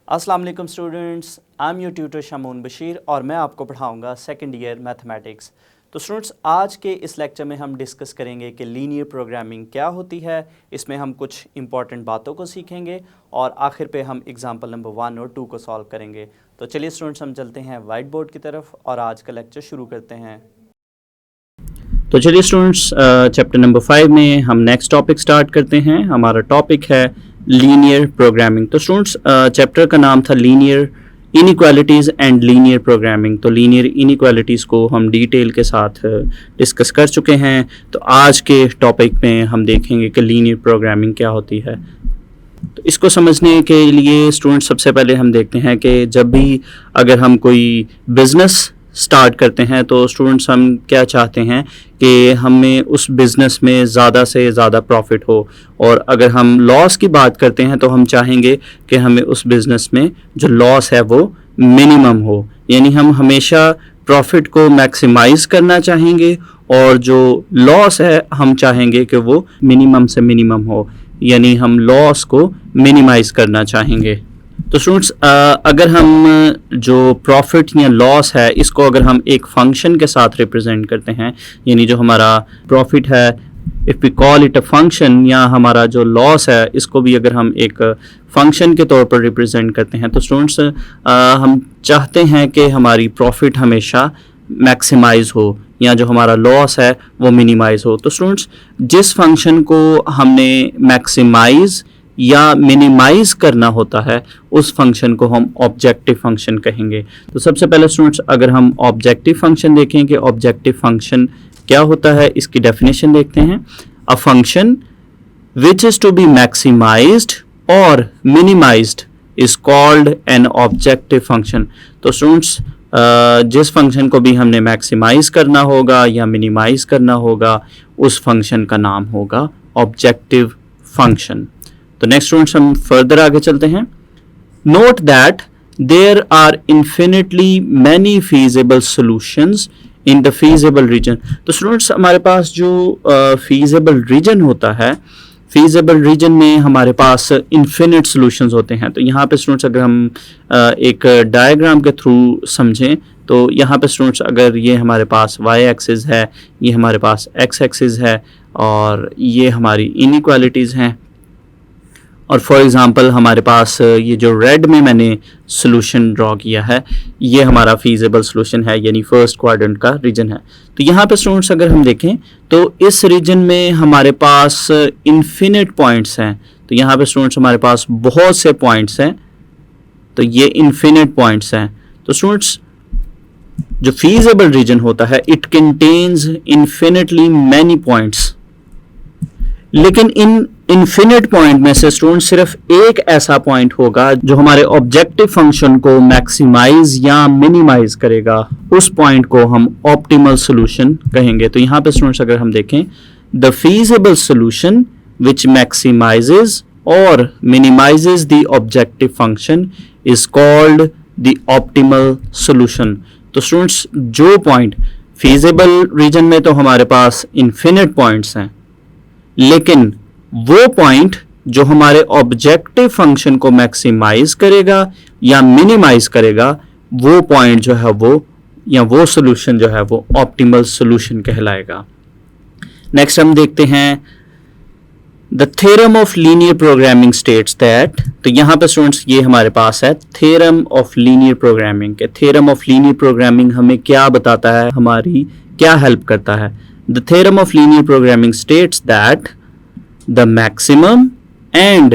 अस्सलाम वालेकुम students, I am your tutor Shamoon Bashir और मैं आपको पढ़ाऊंगा सेकंड ईयर मैथमेटिक्स। तो स्टूडेंट्स, आज के इस लेक्चर में हम डिस्कस करेंगे कि लीनियर प्रोग्रामिंग क्या होती है। इसमें हम कुछ इंपॉर्टेंट बातों को सीखेंगे और आखिर पे हम एग्जांपल नंबर 1 और 2 को सॉल्व करेंगे। तो चलिए स्टूडेंट्स, हम चलते हैं वाइट बोर्ड की तरफ और आज का लेक्चर शुरू करते हैं। तो चलिए स्टूडेंट्स, चैप्टर नंबर 5 में हम नेक्स्ट टॉपिक स्टार्ट करते हैं। हमारा टॉपिक है लीनियर प्रोग्रामिंग। तो स्टूडेंट्स, चैप्टर का नाम था linear inequalities and linear programming. तो लीनियर इनइक्वालिटीज़ को हम डिटेल के साथ डिस्कस कर चुके हैं। तो आज के टॉपिक में हम देखेंगे कि लीनियर प्रोग्रामिंग क्या होती है। तो इसको समझने के लिए स्टूडेंट्स, सबसे पहले हम देखते हैं कि जब भी अगर हम कोई बिज़नेस स्टार्ट करते हैं तो स्टूडेंट्स हम क्या चाहते हैं कि हमें उस बिज़नेस में ज़्यादा से ज़्यादा प्रॉफिट हो, और अगर हम लॉस की बात करते हैं तो हम चाहेंगे कि हमें उस बिज़नेस में जो लॉस है वो मिनिमम हो। यानी हम हमेशा प्रॉफिट को मैक्सिमाइज़ करना चाहेंगे और जो लॉस है हम चाहेंगे कि वो मिनिमम से मिनिमम हो, यानी हम लॉस को मिनिमाइज़ करना चाहेंगे। तो स्टूडेंट्स, अगर हम जो प्रॉफिट या लॉस है इसको अगर हम एक फंक्शन के साथ रिप्रेजेंट करते हैं, यानी जो हमारा प्रॉफिट है if we call it a function, या हमारा जो लॉस है इसको भी अगर हम एक फंक्शन के तौर पर रिप्रेजेंट करते हैं, तो स्टूडेंट्स हम चाहते हैं कि हमारी प्रॉफिट हमेशा मैक्सिमाइज़ हो या जो हमारा लॉस है वो मिनिमाइज़ हो। तो स्टूडेंट्स, जिस फंक्शन को हमने मैक्सिमाइज़ या मिनिमाइज़ करना होता है उस फंक्शन को हम ऑब्जेक्टिव फंक्शन कहेंगे। तो सबसे पहले स्टूडेंट्स, अगर हम ऑब्जेक्टिव फंक्शन देखें कि ऑब्जेक्टिव फंक्शन क्या होता है, इसकी डेफिनेशन देखते हैं। A function which is to be maximised और minimised is called an objective function. तो स्टूडेंट्स, जिस फंक्शन को भी हमने मैक्सिमाइज करना होगा या मिनिमाइज करना होगा उस फंक्शन का नाम होगा ऑब्जेक्टिव फंक्शन। तो नेक्स्ट स्टूडेंट्स, हम फर्दर आगे चलते हैं। Note that there are infinitely many feasible solutions in the feasible region. तो स्टूडेंट्स, हमारे पास जो फीजिबल रीजन होता है, फीजिबल रीजन में हमारे पास इन्फिनिट सॉल्यूशंस होते हैं। तो यहाँ पे स्टूडेंट्स, अगर हम एक डायग्राम के थ्रू समझें तो यहाँ पे स्टूडेंट्स, अगर ये हमारे पास y एक्सिस है, ये हमारे पास x एक्सिस है और ये हमारी इनइक्वालिटीज़ हैं, और फॉर एग्ज़ाम्पल हमारे पास ये जो रेड में मैंने सोल्यूशन ड्रॉ किया है ये हमारा फीजिबल सोल्यूशन है, यानी फर्स्ट क्वाड्रेंट का रीजन है। तो यहाँ पे स्टूडेंट्स अगर हम देखें तो इस रीजन में हमारे पास इन्फिनिट पॉइंट्स हैं। तो यहाँ पे स्टूडेंट्स हमारे पास बहुत से पॉइंट्स हैं, तो ये इन्फिनिट पॉइंट्स हैं। तो स्टूडेंट्स, जो फीजिबल रीजन होता है it contains infinitely many points, लेकिन इन इन्फिनिट पॉइंट में से स्टूडेंट सिर्फ एक ऐसा पॉइंट होगा जो हमारे ऑब्जेक्टिव फंक्शन को मैक्सिमाइज या मिनिमाइज करेगा। उस पॉइंट को हम ऑप्टिमल सॉल्यूशन कहेंगे। तो यहाँ पे स्टूडेंट्स अगर हम देखें, द फीजिबल सॉल्यूशन विच मैक्सिमाइजेज और minimises the objective function is called the optimal solution. तो स्टूडेंट्स, जो पॉइंट फीजिबल रीजन में तो हमारे पास इन्फिनिट पॉइंट्स हैं, लेकिन वो पॉइंट जो हमारे ऑब्जेक्टिव फंक्शन को मैक्सिमाइज करेगा या मिनिमाइज करेगा, वो पॉइंट जो है वो या वो सॉल्यूशन जो है वो ऑप्टिमल सॉल्यूशन कहलाएगा। नेक्स्ट हम देखते हैं the theorem of linear programming states that. तो यहाँ पे स्टूडेंट्स ये हमारे पास है थ्योरम ऑफ लीनियर प्रोग्रामिंग के। थ्योरम ऑफ लीनियर प्रोग्रामिंग हमें क्या बताता है, हमारी क्या हेल्प करता है। The theorem of linear programming states that the maximum and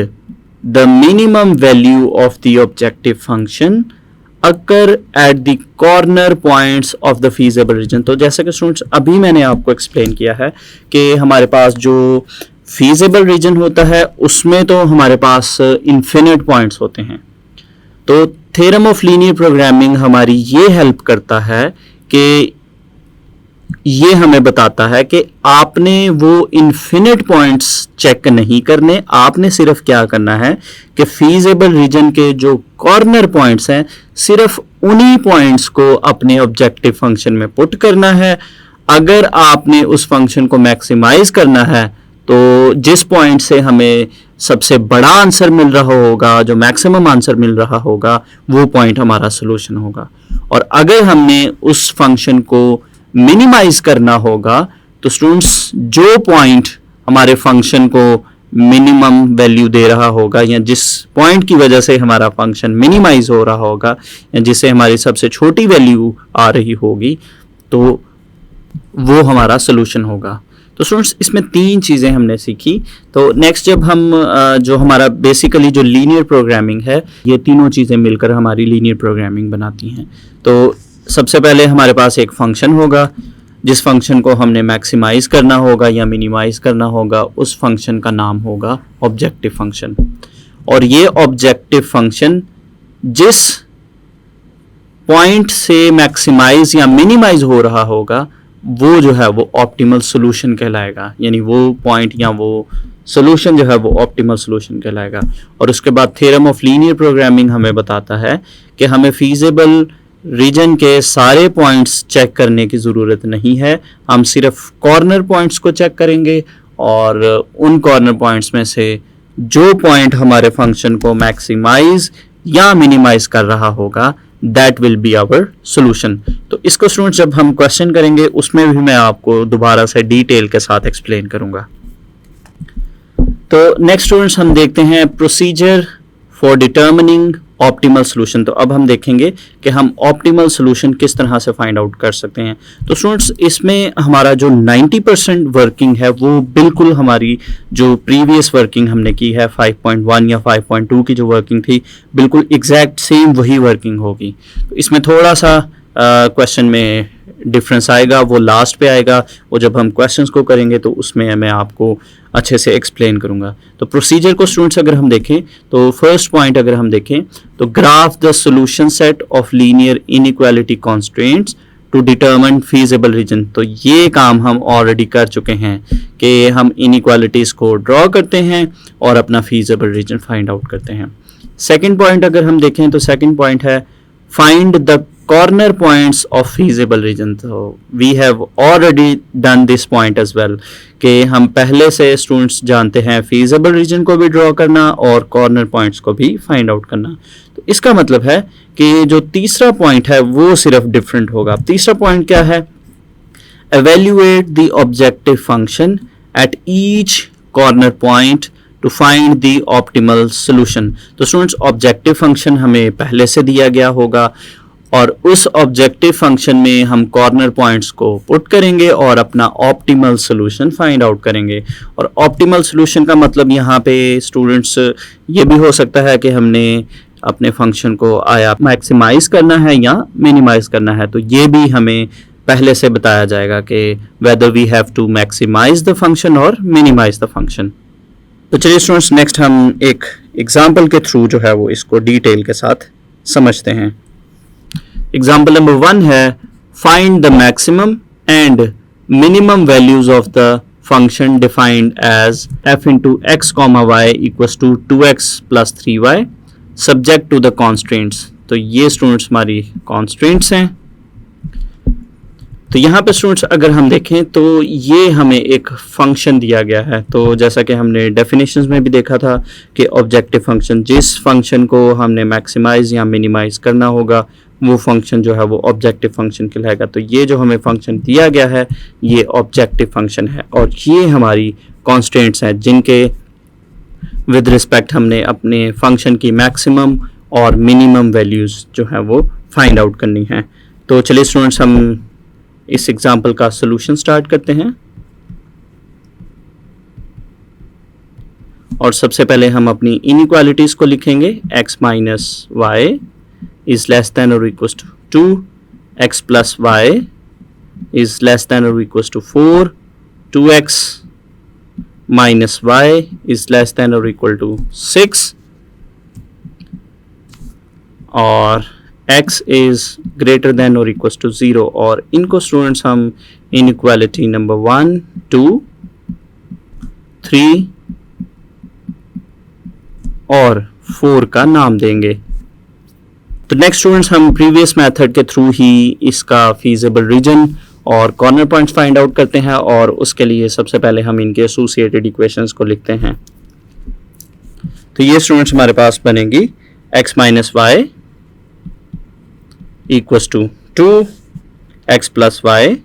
the minimum value of the objective function occur at the corner points of the feasible region। तो जैसे कि स्टूडेंट्स अभी मैंने आपको एक्सप्लेन किया है कि हमारे पास जो feasible region होता है उसमें तो हमारे पास infinite points होते हैं। तो theorem of linear programming हमारी ये हेल्प करता है कि ये हमें बताता है कि आपने वो इन्फिनिट पॉइंट्स चेक नहीं करने, आपने सिर्फ क्या करना है कि फीजिबल रीजन के जो कॉर्नर पॉइंट्स हैं सिर्फ उन्हीं पॉइंट्स को अपने ऑब्जेक्टिव फंक्शन में पुट करना है। अगर आपने उस फंक्शन को मैक्सिमाइज करना है तो जिस पॉइंट से हमें सबसे बड़ा आंसर मिल रहा होगा, जो मैक्सिमम आंसर मिल रहा होगा, वो पॉइंट हमारा सोल्यूशन होगा। और अगर हमने उस फंक्शन को मिनिमाइज करना होगा तो स्टूडेंट्स जो पॉइंट हमारे फंक्शन को मिनिमम वैल्यू दे रहा होगा, या जिस पॉइंट की वजह से हमारा फंक्शन मिनिमाइज हो रहा होगा, या जिससे हमारी सबसे छोटी वैल्यू आ रही होगी, तो वो हमारा सोल्यूशन होगा। तो स्टूडेंट्स इसमें 3 चीज़ें हमने सीखी। तो नेक्स्ट जब हम जो हमारा बेसिकली जो लीनियर प्रोग्रामिंग है, ये तीनों चीज़ें मिलकर हमारी लीनियर प्रोग्रामिंग बनाती हैं। तो सबसे पहले हमारे पास एक फंक्शन होगा, जिस फंक्शन को हमने मैक्सिमाइज करना होगा या मिनिमाइज करना होगा, उस फंक्शन का नाम होगा ऑब्जेक्टिव फंक्शन। और ये ऑब्जेक्टिव फंक्शन जिस पॉइंट से मैक्सिमाइज या मिनिमाइज हो रहा होगा, वो जो है वो ऑप्टिमल सॉल्यूशन कहलाएगा, यानी वो पॉइंट या वो सॉल्यूशन जो है वो ऑप्टिमल सॉल्यूशन कहलाएगा। और उसके बाद थ्योरम ऑफ लीनियर प्रोग्रामिंग हमें बताता है कि हमें फीजिबल रीजन के सारे पॉइंट्स चेक करने की ज़रूरत नहीं है, हम सिर्फ कॉर्नर पॉइंट्स को चेक करेंगे, और उन कॉर्नर पॉइंट्स में से जो पॉइंट हमारे फंक्शन को मैक्सिमाइज या मिनिमाइज कर रहा होगा, that will be our solution. तो इसको स्टूडेंट्स जब हम क्वेश्चन करेंगे उसमें भी मैं आपको दोबारा से डिटेल के साथ एक्सप्लेन करूंगा। तो नेक्स्ट स्टूडेंट्स हम देखते हैं procedure for determining optimal solution. तो अब हम देखेंगे कि हम ऑप्टिमल सोल्यूशन किस तरह से फाइंड आउट कर सकते हैं। तो स्टूडेंट्स इसमें हमारा जो 90% वर्किंग है वो बिल्कुल हमारी जो प्रीवियस वर्किंग हमने की है 5.1 या 5.2 की जो वर्किंग थी, बिल्कुल एग्जैक्ट सेम वही वर्किंग होगी। तो इसमें थोड़ा सा क्वेश्चन में डिफरेंस आएगा, वो लास्ट पे आएगा, वो जब हम क्वेश्चंस को करेंगे तो उसमें मैं आपको अच्छे से एक्सप्लेन करूंगा। तो प्रोसीजर को स्टूडेंट्स अगर हम देखें तो फर्स्ट पॉइंट अगर हम देखें तो graph the solution set of linear inequality constraints to determine feasible region. तो ये काम हम ऑलरेडी कर चुके हैं कि हम इनइक्वालिटीज को ड्रॉ करते हैं और अपना फीजिबल रीजन फाइंड आउट करते हैं। सेकेंड पॉइंट अगर हम देखें तो सेकेंड पॉइंट है find the corner points of feasible region। तो we have already done this point as well कि हम पहले से स्टूडेंट्स जानते हैं feasible region को भी ड्रॉ करना और corner points को भी फाइंड आउट करना। तो इसका मतलब है कि जो तीसरा पॉइंट है वो सिर्फ डिफरेंट होगा। तीसरा पॉइंट क्या है? evaluate the objective function at each corner point to find the optimal solution। तो स्टूडेंट्स ऑब्जेक्टिव फंक्शन हमें पहले से दिया गया होगा और उस ऑब्जेक्टिव फंक्शन में हम कॉर्नर पॉइंट्स को पुट करेंगे और अपना ऑप्टिमल सॉल्यूशन फाइंड आउट करेंगे। और ऑप्टिमल सॉल्यूशन का मतलब यहाँ पे स्टूडेंट्स ये भी हो सकता है कि हमने अपने फंक्शन को आया मैक्सिमाइज करना है या मिनिमाइज करना है, तो ये भी हमें पहले से बताया जाएगा कि whether we have to maximize the function और मिनिमाइज द फंक्शन। तो चलिए स्टूडेंट्स नेक्स्ट हम एक एग्जाम्पल के थ्रू जो है वो इसको डिटेल के साथ समझते हैं। एग्जाम्पल नंबर 1 है find the maximum and minimum values of the function defined as f into x comma y equals to 2x plus 3y subject to the constraints. तो ये स्टूडेंट्स हमारी कॉन्स्ट्रेंट्स हैं। तो यहाँ पे स्टूडेंट्स अगर हम देखें तो ये हमें एक फंक्शन दिया गया है। तो जैसा कि हमने डेफिनेशंस में भी देखा था कि ऑब्जेक्टिव फंक्शन जिस फंक्शन को हमने मैक्सिमाइज या मिनिमाइज करना होगा वो फंक्शन जो है वो ऑब्जेक्टिव फंक्शन कहलाएगा। तो ये जो हमें फंक्शन दिया गया है ये ऑब्जेक्टिव फंक्शन है और ये हमारी कॉन्स्टेंट्स हैं जिनके विद रिस्पेक्ट हमने अपने फंक्शन की मैक्सिमम और मिनिमम वैल्यूज़ जो है वो फाइंड आउट करनी है। तो चलिए स्टूडेंट्स हम इस एग्जाम्पल का सोल्यूशन स्टार्ट करते हैं। और सबसे पहले हम अपनी इनइक्वालिटीज़ को लिखेंगे। x minus y is less than or equals to 2, x plus y is less than or equals to 4, 2x minus y is less than or equal to 6 और x is greater than or equals to 0। और इनको students हम inequality number 1, 2, 3 और 4 का नाम देंगे। तो next students हम प्रीवियस मेथड के थ्रू ही इसका फीजिबल रीजन और कॉर्नर पॉइंट्स फाइंड आउट करते हैं, और उसके लिए सबसे पहले हम इनके एसोसिएटेड इक्वेशंस को लिखते हैं। तो ये स्टूडेंट्स हमारे पास बनेगी x minus y equals to 2x plus y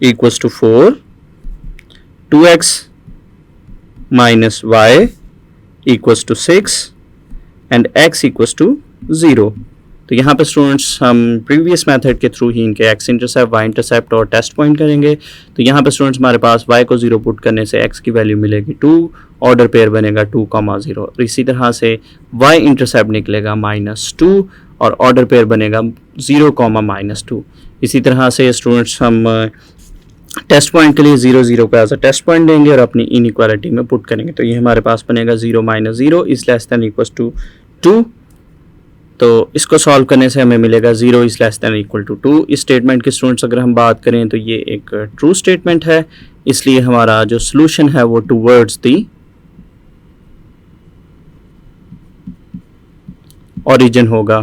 equals to 4, 2x minus y equals to 6 and x equals to 0। तो यहाँ पे स्टूडेंट्स हम प्रीवियस मेथड के थ्रू ही इनके x इंटरसेप्ट, y इंटरसेप्ट और टेस्ट पॉइंट करेंगे। तो यहाँ पे स्टूडेंट्स हमारे पास y को 0 पुट करने से x की वैल्यू मिलेगी 2, ऑर्डर पेयर बनेगा 2,0, और इसी तरह से y इंटरसेप्ट निकलेगा -2 और ऑर्डर पेयर बनेगा 0, -2। इसी तरह से स्टूडेंट्स हम टेस्ट पॉइंट के लिए 0, 0 को एज अ टेस्ट पॉइंट देंगे और अपनी इनइक्वालिटी में पुट करेंगे। तो ये हमारे पास बनेगा 0 - 0 is less than equals to 2। तो इसको सॉल्व करने से हमें मिलेगा 0 is less than equal to 2। इस स्टेटमेंट की स्टूडेंट्स अगर हम बात करें तो ये एक ट्रू स्टेटमेंट है, इसलिए हमारा जो सोल्यूशन है वो टूवर्ड्स दी ओरिजिन होगा।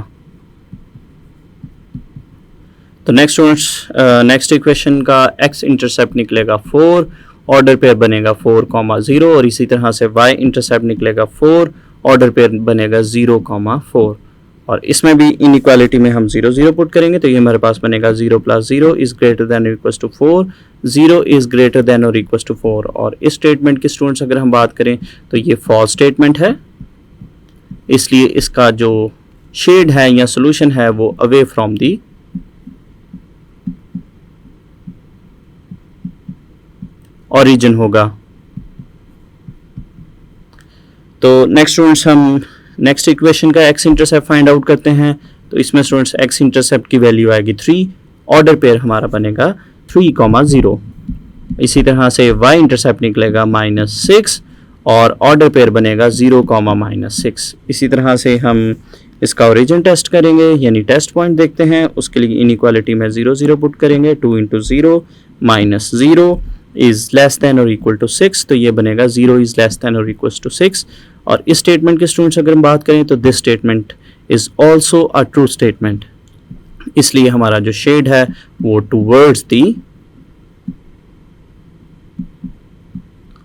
तो नेक्स्ट स्टूडेंट्स नेक्स्ट इक्वेशन का x इंटरसेप्ट निकलेगा 4, ऑर्डर पेयर बनेगा 4, 0 और इसी तरह से y इंटरसेप्ट निकलेगा 4, ऑर्डर पेयर बनेगा 0, 4 और इसमें भी इनइक्वालिटी में हम 0, 0 पुट करेंगे। तो ये हमारे पास बनेगा 0 + 0 इज ग्रेटर देन और equals to 4, 0 is greater than और इक्वल्स टू 4। और इस स्टेटमेंट की स्टूडेंट्स अगर हम बात करें तो ये फॉल्स स्टेटमेंट है, इसलिए इसका जो शेड है या सोल्यूशन है वो अवे फ्रॉम दी ओरिजिन होगा। तो नेक्स्ट स्टूडेंट्स हम नेक्स्ट इक्वेशन का x इंटरसेप्ट फाइंड आउट करते हैं। तो इसमें स्टूडेंट्स x इंटरसेप्ट की वैल्यू आएगी 3, ऑर्डर पेयर हमारा बनेगा 3, 0। इसी तरह से y इंटरसेप्ट निकलेगा -6 और ऑर्डर पेयर बनेगा 0, -6। इसी तरह से हम इसका ओरिजिन टेस्ट करेंगे, यानी टेस्ट पॉइंट देखते हैं। उसके लिए इनइक्वालिटी में 0, 0 पुट करेंगे। 2 × 0 -0 इज लेस देन और इक्वल टू 6। तो ये बनेगा 0 इज लेस देन और इक्वल टू 6। और इस स्टेटमेंट के स्टूडेंट्स अगर हम बात करें तो this statement is also a true statement, इसलिए हमारा जो शेड है वो टूवर्ड्स दी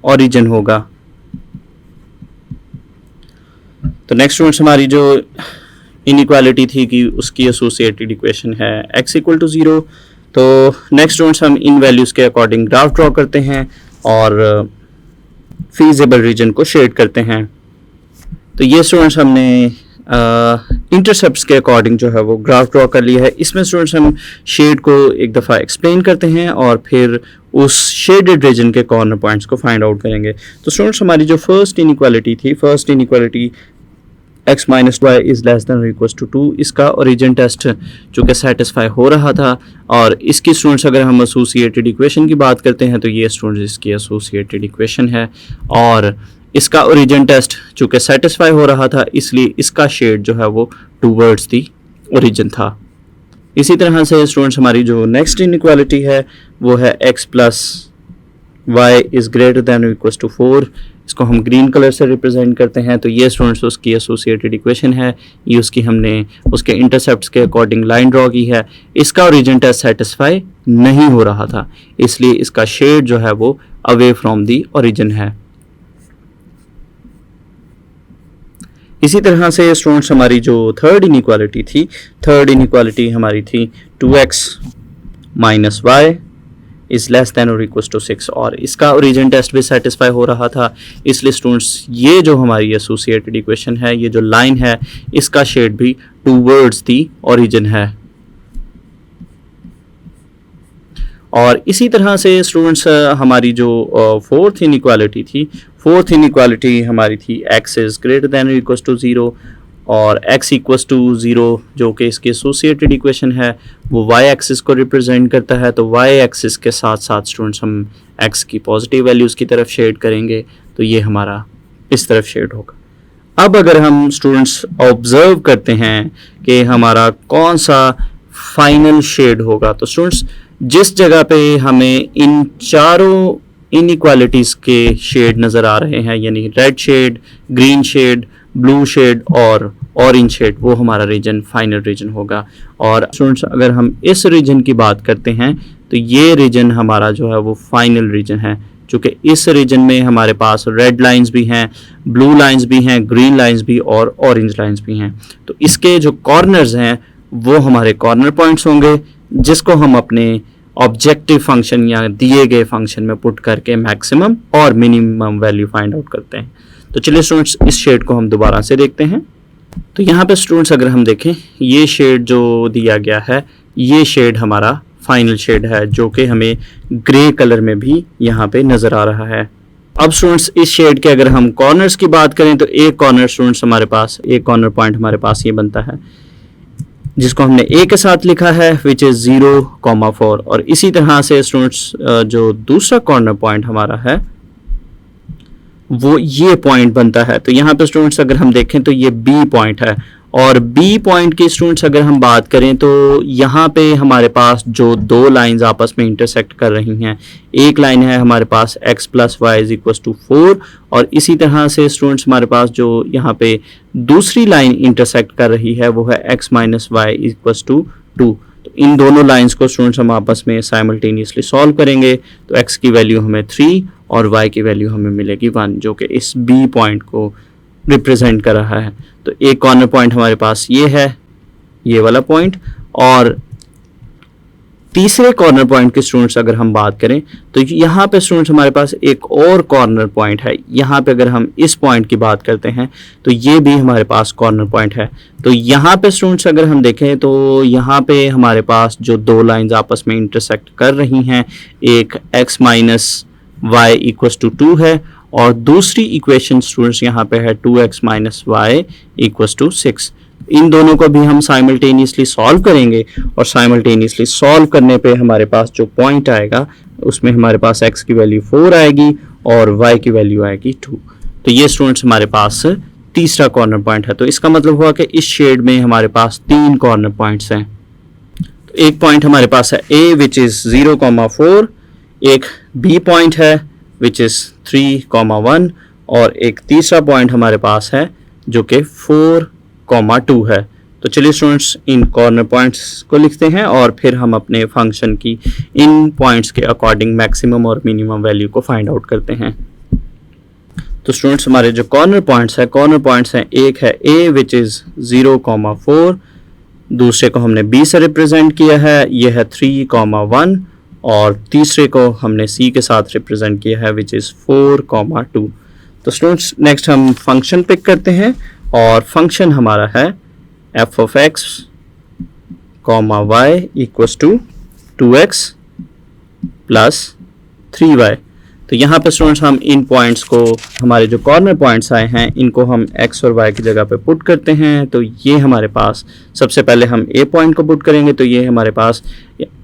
ओरिजिन होगा। तो नेक्स्ट स्टूडेंट्स हमारी जो इनइक्वालिटी थी कि उसकी एसोसिएटेड इक्वेशन है x = 0। तो नेक्स्ट स्टूडेंट्स हम इन वैल्यूज़ के अकॉर्डिंग ग्राफ ड्रॉ करते हैं और फीजिबल रीजन को शेड करते हैं। तो ये स्टूडेंट्स हमने इंटरसेप्ट्स के अकॉर्डिंग जो है वो ग्राफ ड्रॉ कर लिया है। इसमें स्टूडेंट्स हम शेड को एक दफ़ा एक्सप्लेन करते हैं और फिर उस शेडेड रीजन के कॉर्नर पॉइंट्स को फाइंड आउट करेंगे। तो स्टूडेंट्स हमारी जो फर्स्ट इनइक्वालिटी थी, first inequality x - y is less than और इक्वल्स टू 2, इसका ओरिजिन टेस्ट चूँकि सेटिस्फाई हो रहा था। और इसकी स्टूडेंट्स अगर हम एसोसिएटेड इक्वेशन की बात करते हैं तो ये स्टूडेंट्स इसकी एसोसिएटेड इक्वेशन है और इसका ओरिजिन टेस्ट चूँकि सेटिस्फाई हो रहा था, इसलिए इसका शेड जो है वो टूवर्ड्स दी ओरिजिन था। इसी तरह से स्टूडेंट्स हमारी जो नेक्स्ट इनइक्वालिटी है वो है x + y is greater than और इक्वल्स टू 4। इसको हम ग्रीन कलर से रिप्रेजेंट करते हैं। तो ये स्टूडेंट्स उसकी एसोसिएटेड इक्वेशन है, ये उसकी हमने उसके इंटरसेप्ट्स के अकॉर्डिंग लाइन ड्रॉ की है। इसका ओरिजिन टेस्ट सेटिस्फाई नहीं हो रहा था, इसलिए इसका शेड जो है वो अवे फ्रॉम दी ओरिजिन है। इसी तरह से स्टूडेंट्स हमारी जो थर्ड इनइक्वालिटी थी, थर्ड इनइक्वालिटी हमारी थी 2x - y is less than और इक्वल्स टू 6 और इसका ओरिजिन टेस्ट भी सेटिस्फाई हो रहा था। इसलिए स्टूडेंट्स ये जो हमारी एसोसिएटेड इक्वेशन है, ये जो लाइन है, इसका शेड भी टूवर्ड्स दी ओरिजिन है। और इसी तरह से स्टूडेंट्स हमारी जो फोर्थ इनइक्वालिटी थी, फोर्थ इनइक्वालिटी हमारी थी x इज़ ग्रेटर देन और इक्वल्स टू 0 और x इक्वल्स टू 0 जो कि इसकी एसोसिएटेड इक्वेशन है वो y एक्सिस को रिप्रेजेंट करता है। तो y एक्सिस के साथ साथ स्टूडेंट्स हम x की पॉजिटिव वैल्यूज़ की तरफ शेड करेंगे, तो ये हमारा इस तरफ शेड होगा। अब अगर हम स्टूडेंट्स ऑब्जर्व करते हैं कि हमारा कौन सा फाइनल शेड होगा, तो स्टूडेंट्स जिस जगह पे हमें इन चारों इनइक्वालिटीज़ के शेड नज़र आ रहे हैं, यानी red shade, green shade, blue shade और ऑरेंज शेड वो हमारा रीजन फाइनल रीजन होगा। और स्टूडेंट्स अगर हम इस रीजन की बात करते हैं तो ये रीजन हमारा जो है वो फाइनल रीजन है, चूँकि इस रीजन में हमारे पास रेड लाइंस भी हैं, ब्लू लाइंस भी हैं, ग्रीन लाइंस भी और ऑरेंज लाइंस भी हैं। तो इसके जो कॉर्नर्स हैं वो हमारे कॉर्नर पॉइंट्स होंगे, जिसको हम अपने ऑब्जेक्टिव फंक्शन या दिए गए फंक्शन में पुट करके मैक्सिमम और मिनिमम वैल्यू फाइंड आउट करते हैं। तो चलिए स्टूडेंट्स इस शेड को हम दोबारा से देखते हैं। तो यहाँ पे स्टूडेंट्स अगर हम देखें, ये शेड जो दिया गया है ये शेड हमारा फाइनल शेड है, जो कि हमें ग्रे कलर में भी यहाँ पे नज़र आ रहा है। अब स्टूडेंट्स इस शेड के अगर हम कॉर्नर्स की बात करें तो एक कॉर्नर स्टूडेंट्स हमारे पास, एक कॉर्नर पॉइंट हमारे पास ये बनता है जिसको हमने ए के साथ लिखा है विच इज़ 0,4। और इसी तरह से स्टूडेंट्स जो दूसरा कॉर्नर पॉइंट हमारा है वो ये पॉइंट बनता है। तो यहाँ पे स्टूडेंट्स अगर हम देखें तो ये बी पॉइंट है, और बी पॉइंट की स्टूडेंट्स अगर हम बात करें तो यहाँ पे हमारे पास जो दो लाइंस आपस में इंटरसेक्ट कर रही हैं, एक लाइन है हमारे पास x + y = 4, और इसी तरह से स्टूडेंट्स हमारे पास जो यहाँ पे दूसरी लाइन इंटरसेक्ट कर रही है वो है x - y = 2। तो इन दोनों लाइंस को स्टूडेंट्स हम आपस में साइमल्टेनियसली सॉल्व करेंगे तो x की वैल्यू हमें 3 और y की वैल्यू हमें मिलेगी 1, जो कि इस b पॉइंट को रिप्रेजेंट कर रहा है। तो एक कॉर्नर पॉइंट हमारे पास ये है, ये वाला पॉइंट, और तीसरे कॉर्नर पॉइंट के स्टूडेंट्स अगर हम बात करें तो यहाँ पे स्टूडेंट्स हमारे पास एक और कॉर्नर पॉइंट है। यहाँ पे अगर हम इस पॉइंट की बात करते हैं तो ये भी हमारे पास कॉर्नर पॉइंट है। तो यहाँ पे स्टूडेंट्स अगर हम देखें तो यहाँ पे हमारे पास जो दो लाइंस आपस में इंटरसेक्ट कर रही हैं, एक x - y = 2 है, और दूसरी इक्वेशन स्टूडेंट्स यहाँ पे है 2x - y = 6। इन दोनों को भी हम साइमल्टेनियसली सॉल्व करेंगे, और साइमल्टेनियसली सॉल्व करने पे हमारे पास जो पॉइंट आएगा उसमें हमारे पास x की वैल्यू 4 आएगी और y की वैल्यू आएगी 2। तो ये स्टूडेंट्स हमारे पास तीसरा कॉर्नर पॉइंट है। तो इसका मतलब हुआ कि इस शेड में हमारे पास 3 कॉर्नर पॉइंट्स हैं। तो एक पॉइंट हमारे पास है a विच इज़ 0,4, एक b पॉइंट है विच इज़ 3,1, और एक तीसरा पॉइंट हमारे पास है जो कि 4,2 है। तो चलिए स्टूडेंट्स इन कॉर्नर पॉइंट्स को लिखते हैं और फिर हम अपने फंक्शन की इन पॉइंट्स के अकॉर्डिंग मैक्सिमम और मिनिमम वैल्यू को फाइंड आउट करते हैं। तो स्टूडेंट्स हमारे जो कॉर्नर पॉइंट्स हैं, एक है a विच इज़ 0,4, दूसरे को हमने b से रिप्रेजेंट किया है, ये है 3,1, और तीसरे को हमने c के साथ रिप्रेजेंट किया है विच इज़ 4,2। तो स्टूडेंट्स नेक्स्ट हम फंक्शन पिक करते हैं, और फंक्शन हमारा है f(x, y) = 2x + 3y। तो यहाँ पे स्टूडेंट्स हम इन पॉइंट्स को, हमारे जो कॉर्नर पॉइंट्स आए हैं इनको हम x और y की जगह पे पुट करते हैं। तो ये हमारे पास सबसे पहले हम a पॉइंट को पुट करेंगे, तो ये हमारे पास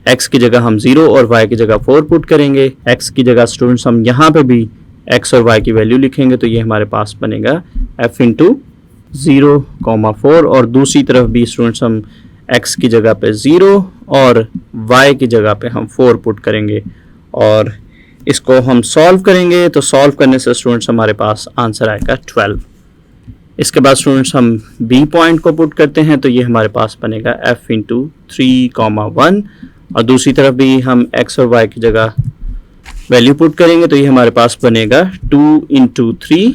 x की जगह हम 0 और y की जगह 4 पुट करेंगे। x की जगह स्टूडेंट्स हम यहाँ पे भी x और y की वैल्यू लिखेंगे, तो ये हमारे पास बनेगा f × 0,4, और दूसरी तरफ भी स्टूडेंट्स हम x की जगह पे 0 और y की जगह पे हम 4 पुट करेंगे, और इसको हम सॉल्व करेंगे। तो सॉल्व करने से स्टूडेंट्स हमारे पास आंसर आएगा 12। इसके बाद स्टूडेंट्स हम b पॉइंट को पुट करते हैं, तो ये हमारे पास बनेगा f × 3,1, और दूसरी तरफ भी हम x और y की जगह वैल्यू पुट करेंगे, तो ये हमारे पास बनेगा 2 × 3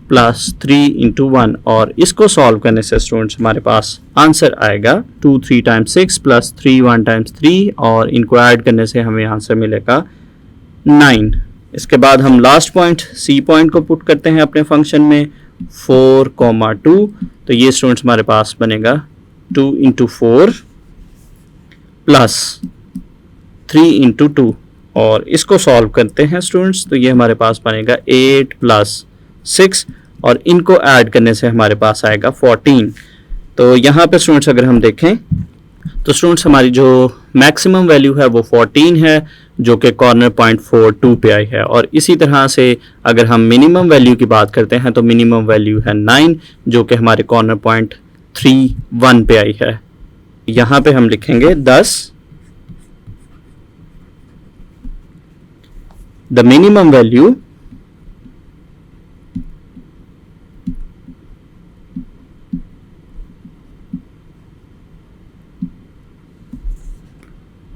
+ 3 × 1, और इसको सॉल्व करने से स्टूडेंट्स हमारे पास आंसर आएगा 2 3 × 6 + 3 1 × 3, और इनको ऐड करने से हमें आंसर मिलेगा 9। इसके बाद हम लास्ट पॉइंट c पॉइंट को पुट करते हैं अपने फंक्शन में 4,2, तो ये स्टूडेंट्स हमारे पास बनेगा 2 × 4 + 3 × 2, और इसको सॉल्व करते हैं स्टूडेंट्स, तो ये हमारे पास बनेगा 8 + 6, और इनको ऐड करने से हमारे पास आएगा 14। तो यहाँ पे स्टूडेंट्स अगर हम देखें तो स्टूडेंट्स हमारी जो मैक्सिमम वैल्यू है वो 14 है, जो कि कॉर्नर पॉइंट 4 2 पे आई है। और इसी तरह से अगर हम मिनिमम वैल्यू की बात करते हैं तो मिनिमम वैल्यू है 9, जो कि हमारे कॉर्नर पॉइंट 3 1 पे आई है। यहाँ पे हम लिखेंगे 10, the minimum value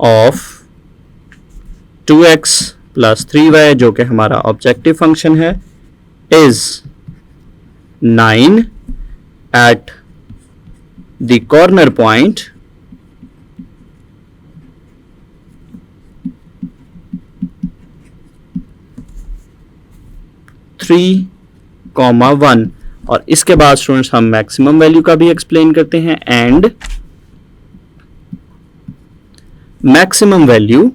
of 2x plus 3y जो कि हमारा ऑब्जेक्टिव फंक्शन है is 9 at the corner point three comma 1 और इसके बाद स्टूडेंट्स हम मैक्सिमम वैल्यू का भी एक्सप्लेन करते हैं and maximum value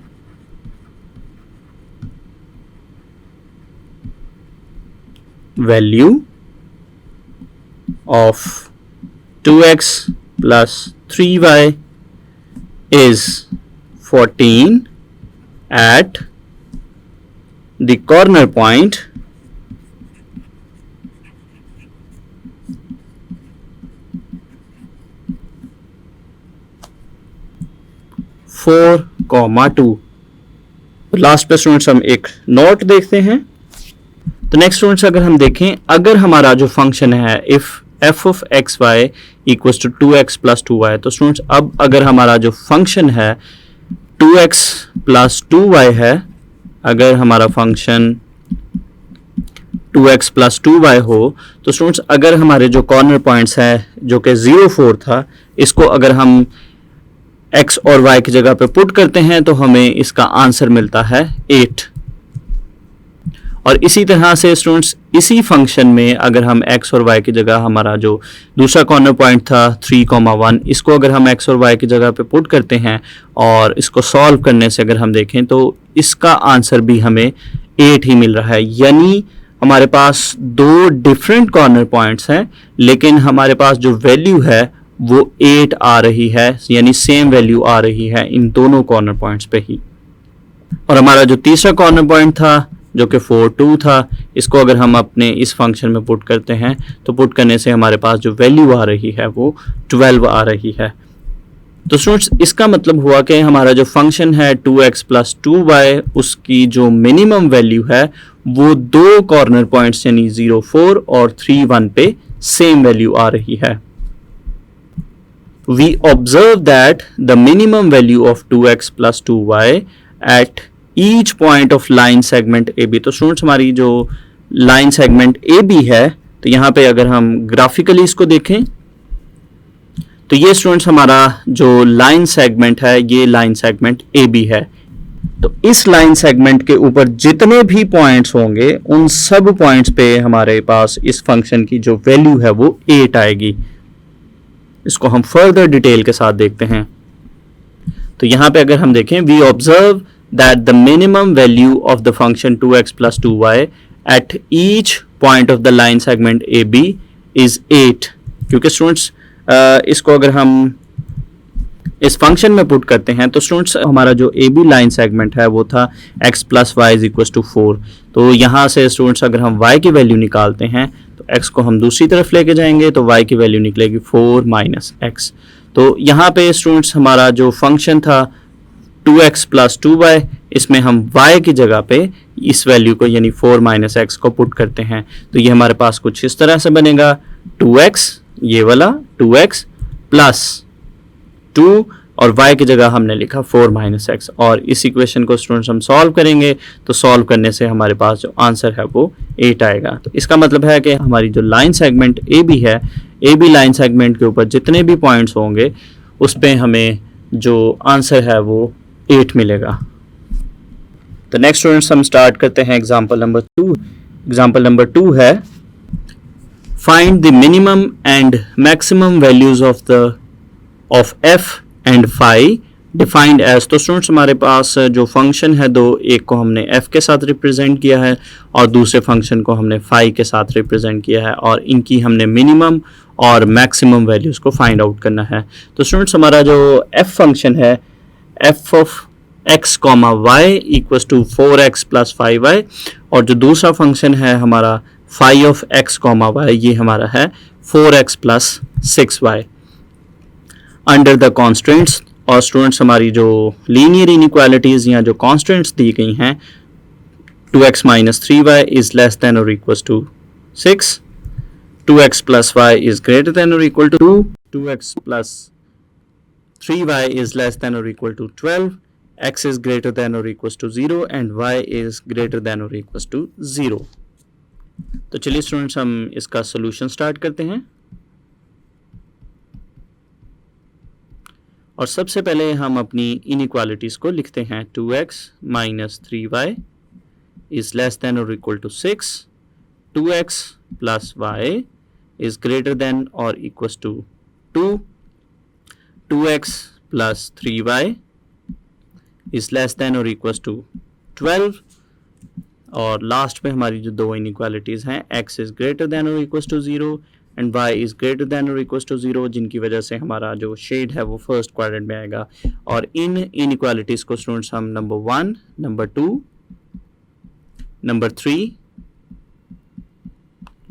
of 2x plus 3y is 14 at the corner point 4,2। Last पे स्टूडेंट्स हम एक नोट देखते हैं। तो नेक्स्ट स्टूडेंट्स अगर हम देखें, अगर हमारा जो फंक्शन है if f of x y equals to 2x plus 2y, तो स्टूडेंट्स अब अगर हमारा जो फंक्शन है 2x प्लस 2y है, अगर हमारा फंक्शन 2x प्लस 2y हो, तो स्टूडेंट्स अगर हमारे जो कॉर्नर पॉइंट्स हैं जो कि 0 4 था, इसको अगर हम x और y की जगह पे पुट करते हैं तो हमें इसका आंसर मिलता है 8। और इसी तरह से स्टूडेंट्स इसी फंक्शन में अगर हम x और y की जगह हमारा जो दूसरा कॉर्नर पॉइंट था 3,1, इसको अगर हम x और y की जगह पे पुट करते हैं और इसको सॉल्व करने से अगर हम देखें तो इसका आंसर भी हमें 8 ही मिल रहा है। यानी हमारे पास दो डिफरेंट कॉर्नर पॉइंट्स हैं लेकिन हमारे पास जो वैल्यू है वो 8 आ रही है, यानी सेम वैल्यू आ रही है इन दोनों कॉर्नर पॉइंट्स पे ही। और हमारा जो तीसरा कॉर्नर पॉइंट था जो कि 4,2 था, इसको अगर हम अपने इस फंक्शन में पुट करते हैं तो पुट करने से हमारे पास जो वैल्यू आ रही है वो 12 आ रही है। तो स्टूडेंट्स इसका मतलब हुआ कि हमारा जो फंक्शन है 2x प्लस 2y उसकी जो मिनिमम वैल्यू है वो दो कॉर्नर पॉइंट्स यानी 0 4 और 3 1 पे सेम वैल्यू आ रही है। We observe that the minimum value of 2x plus 2y at each point of line segment AB। तो स्टूडेंट्स हमारी जो लाइन सेगमेंट AB है, तो यहाँ पे अगर हम ग्राफिकली इसको देखें तो ये स्टूडेंट्स हमारा जो लाइन सेगमेंट है ये लाइन सेगमेंट AB है। तो इस लाइन सेगमेंट के ऊपर जितने भी पॉइंट्स होंगे उन सब पॉइंट्स पे हमारे पास इस फंक्शन की जो वैल्यू है वो 8 आएगी। इसको हम फर्दर डिटेल के साथ देखते हैं। तो यहाँ पे अगर हम देखें, we observe that the minimum value of the function 2x plus 2y at each point of the line segment AB is 8। क्योंकि स्टूडेंट्स इसको अगर हम इस फंक्शन में पुट करते हैं तो स्टूडेंट्स हमारा जो AB लाइन सेगमेंट है वो था x plus y is equal to 4। तो यहाँ से स्टूडेंट्स अगर हम y की वैल्यू निकालते हैं तो x को हम दूसरी तरफ लेके जाएंगे तो y की वैल्यू निकलेगी 4 माइनस x। तो यहाँ पे स्टूडेंट्स हमारा जो फंक्शन था 2x प्लस 2y, इसमें हम y की जगह पे इस वैल्यू को यानी 4 माइनस x को पुट करते हैं तो ये हमारे पास कुछ इस तरह से बनेगा 2x, ये वाला 2x प्लस 2 और y की जगह हमने लिखा 4 माइनस एक्स। और इस इक्वेशन को स्टूडेंट्स हम सॉल्व करेंगे तो सॉल्व करने से हमारे पास जो आंसर है वो 8 आएगा। तो इसका मतलब है कि हमारी जो लाइन सेगमेंट AB है, AB लाइन सेगमेंट के ऊपर जितने भी पॉइंट्स होंगे उस पे हमें जो आंसर है वो 8 मिलेगा। तो नेक्स्ट स्टूडेंट्स हम स्टार्ट करते हैं एग्जाम्पल नंबर 2। एग्जाम्पल नंबर 2 है find the minimum and maximum values of f and phi defined as. तो स्टूडेंट्स हमारे पास जो फंक्शन है दो, एक को हमने f के साथ रिप्रेजेंट किया है और दूसरे फंक्शन को हमने फाई के साथ रिप्रेजेंट किया है और इनकी हमने मिनिमम और मैक्सिमम वैल्यूज़ को फाइंड आउट करना है। तो स्टूडेंट्स हमारा जो f फंक्शन है f of x comma y equals to 4x plus 5y और जो दूसरा फंक्शन है हमारा phi of x comma y ये हमारा है 4x plus 6y under the constants. और स्टूडेंट्स हमारी जो लीनियर इनइक्वालिटीज़ या जो कॉन्स्टेंट्स दी गई हैं 2x minus 3y is less than और equals to 6, 2x plus y is greater than और equal to 2, 2x plus 3y is less than और equal to 12 x is greater than or equals to 0 and y is greater than or equals to 0। तो चलिए students हम इसका solution start करते हैं। और सबसे पहले हम अपनी इनइक्वालिटीज़ को लिखते हैं। 2x minus 3y is less than और equal to 6, 2x plus y is greater than और equals to 2, 2x plus 3y is less than और इक्वल्स टू 12। और लास्ट में हमारी जो दो इनइक्वालिटीज़ हैं, x इज़ ग्रेटर देन और equals to 0 and y is greater than और इक्वल्स टू 0, जिनकी वजह से हमारा जो शेड है वो फर्स्ट क्वाड्रेंट में आएगा। और इन इनइक्वालिटीज़ को स्टूडेंट्स हम नंबर 1, नंबर 2, नंबर 3,